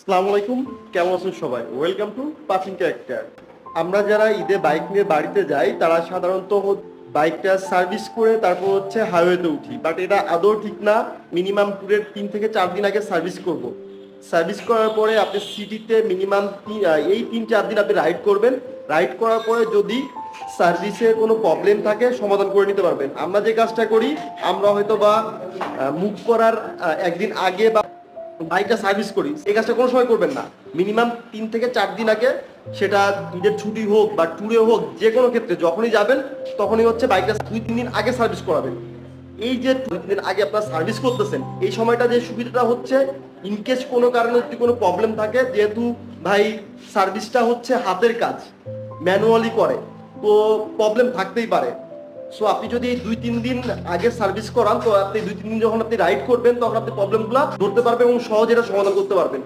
আসসালামু আলাইকুম, কেমন আছেন সবাই? Welcome to passing character. আমরা যারা ঈদে বাইক নিয়ে বাড়িতে যাই তারা সাধারণত বাইকটা সার্ভিস করে তারপর হাইওয়েতে উঠি, বাট এটা আদৌ ঠিক না। মিনিমাম ট্যুরের 3 থেকে 4 দিন আগে সার্ভিস করব। সার্ভিস করার পরে আপনি সিটিতে মিনিমাম এই 3-4 দিন আপনি রাইড করবেন। রাইড করার পরে যদি সার্ভিসের কোনো প্রবলেম থাকে সমাধান করে নিতে পারবেন। আমরা যে কাজটা করি, আমরা হয়তো বা মুভ করার একদিন আগে বা বাইকটা সার্ভিস করি, এই কাজটা কোনো সময় করবেন না। মিনিমাম 3 থেকে 4 দিন আগে, সেটা ঈদের ছুটি হোক বা ট্যুরে হোক, যে কোনো ক্ষেত্রে যখনই যাবেন তখনই বাইকটা 2-3 দিন আগে সার্ভিস করাবেন। এই যে 2-3 দিন আগে আপনার সার্ভিস করতেছেন, এই সময়টা যে সুবিধাটা হচ্ছে, ইনকেস কোনো কারণে যদি কোনো প্রবলেম থাকে, যেহেতু ভাই সার্ভিসটা হাতের কাজ, ম্যানুয়ালি করে, তো প্রবলেম থাকতেই পারে। সো আপনি যদি এই 2-3 দিন আগে সার্ভিস করান, তো আপনি 2-3 দিন যখন আপনি রাইড করবেন তখন আপনি প্রবলেমগুলো ধরতে পারবেন এবং সহজে এটা সমাধান করতে পারবেন।